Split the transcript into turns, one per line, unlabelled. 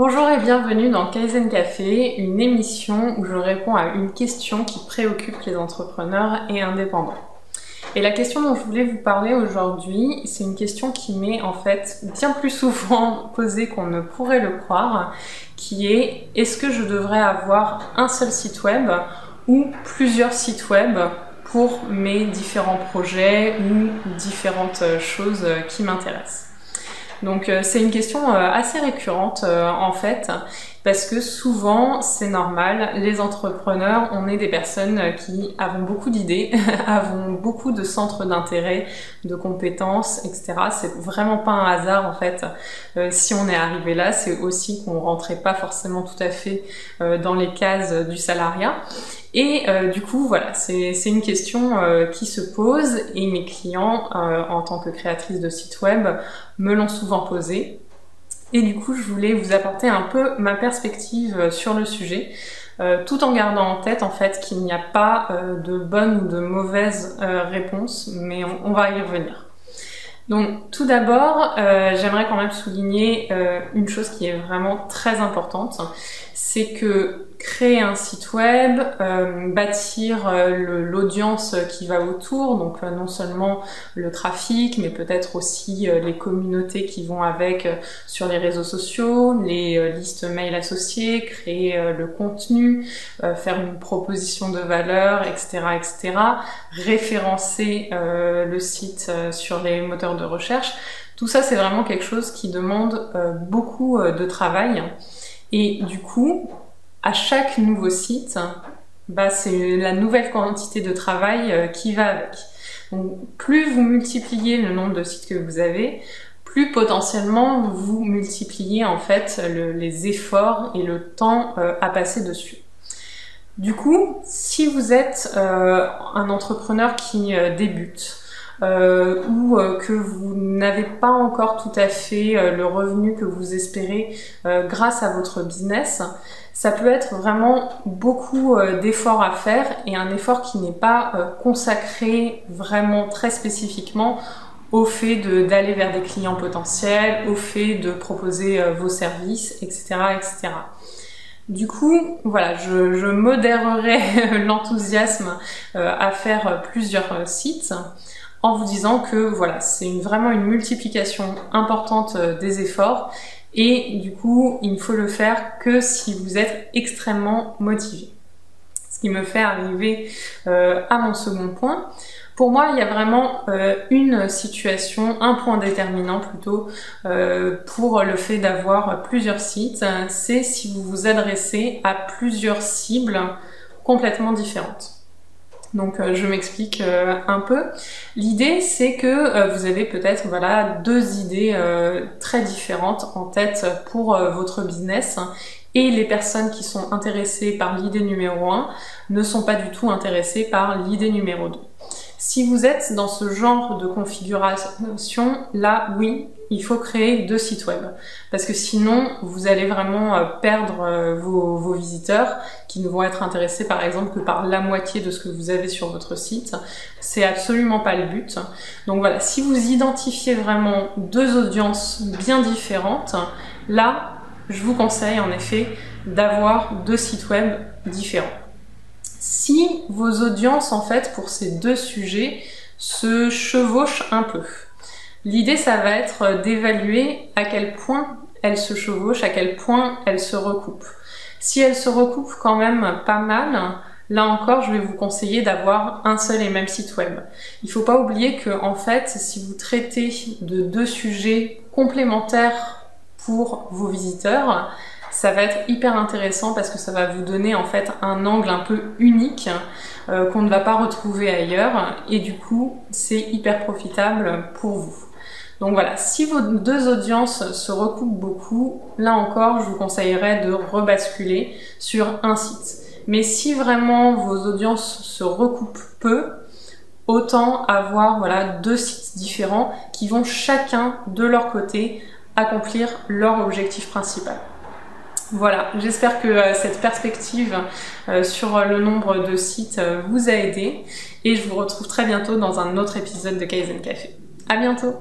Bonjour et bienvenue dans Kaizen Café, une émission où je réponds à une question qui préoccupe les entrepreneurs et indépendants. Et la question dont je voulais vous parler aujourd'hui, c'est une question qui m'est en fait bien plus souvent posée qu'on ne pourrait le croire, qui est: est-ce que je devrais avoir un seul site web ou plusieurs sites web pour mes différents projets ou différentes choses qui m'intéressent? Donc c'est une question assez récurrente en fait, parce que souvent, c'est normal, les entrepreneurs, on est des personnes qui avons beaucoup d'idées, avons beaucoup de centres d'intérêt, de compétences, etc. C'est vraiment pas un hasard en fait. Si on est arrivé là, c'est aussi qu'on rentrait pas forcément tout à fait dans les cases du salariat. Et du coup, voilà, c'est une question qui se pose, et mes clients, en tant que créatrice de site web, me l'ont souvent posée. Et du coup, je voulais vous apporter un peu ma perspective sur le sujet, tout en gardant en tête en fait qu'il n'y a pas de bonne ou de mauvaise réponse, mais on va y revenir. Donc tout d'abord, j'aimerais quand même souligner une chose qui est vraiment très importante, c'est que créer un site web, bâtir l'audience qui va autour, donc non seulement le trafic, mais peut-être aussi les communautés qui vont avec sur les réseaux sociaux, les listes mail associées, créer le contenu, faire une proposition de valeur, etc., etc., référencer le site sur les moteurs de recherche. Tout ça, c'est vraiment quelque chose qui demande beaucoup de travail. Et du coup, à chaque nouveau site, c'est la nouvelle quantité de travail qui va avec. Donc, plus vous multipliez le nombre de sites que vous avez, plus potentiellement vous multipliez en fait les efforts et le temps à passer dessus. Du coup, si vous êtes un entrepreneur qui débute, ou que vous n'avez pas encore tout à fait le revenu que vous espérez grâce à votre business, ça peut être vraiment beaucoup d'efforts à faire, et un effort qui n'est pas consacré vraiment très spécifiquement au fait d'aller vers des clients potentiels, au fait de proposer vos services, etc., etc. Du coup, voilà, je modérerai l'enthousiasme à faire plusieurs sites, en vous disant que voilà, c'est vraiment une multiplication importante des efforts, et du coup, il ne faut le faire que si vous êtes extrêmement motivé. Ce qui me fait arriver à mon second point. Pour moi, il y a vraiment une situation, un point déterminant plutôt, pour le fait d'avoir plusieurs sites, c'est si vous vous adressez à plusieurs cibles complètement différentes. Donc je m'explique un peu. L'idée, c'est que vous avez peut-être deux idées très différentes en tête pour votre business, et les personnes qui sont intéressées par l'idée numéro 1 ne sont pas du tout intéressées par l'idée numéro 2. Si vous êtes dans ce genre de configuration, là, oui, il faut créer deux sites web. Parce que sinon, vous allez vraiment perdre vos visiteurs, qui ne vont être intéressés par exemple que par la moitié de ce que vous avez sur votre site. C'est absolument pas le but. Donc voilà, si vous identifiez vraiment deux audiences bien différentes, là, je vous conseille en effet d'avoir deux sites web différents. Si vos audiences, en fait, pour ces deux sujets, se chevauchent un peu, l'idée, ça va être d'évaluer à quel point elles se chevauchent, à quel point elles se recoupent. Si elles se recoupent quand même pas mal, là encore, je vais vous conseiller d'avoir un seul et même site web. Il ne faut pas oublier que, en fait, si vous traitez de deux sujets complémentaires pour vos visiteurs, ça va être hyper intéressant, parce que ça va vous donner en fait un angle un peu unique qu'on ne va pas retrouver ailleurs, et du coup c'est hyper profitable pour vous. Donc voilà, si vos deux audiences se recoupent beaucoup, là encore je vous conseillerais de rebasculer sur un site. Mais si vraiment vos audiences se recoupent peu, autant avoir deux sites différents qui vont chacun de leur côté accomplir leur objectif principal. Voilà, j'espère que cette perspective sur le nombre de sites vous a aidé, et je vous retrouve très bientôt dans un autre épisode de Kaizen Café. À bientôt!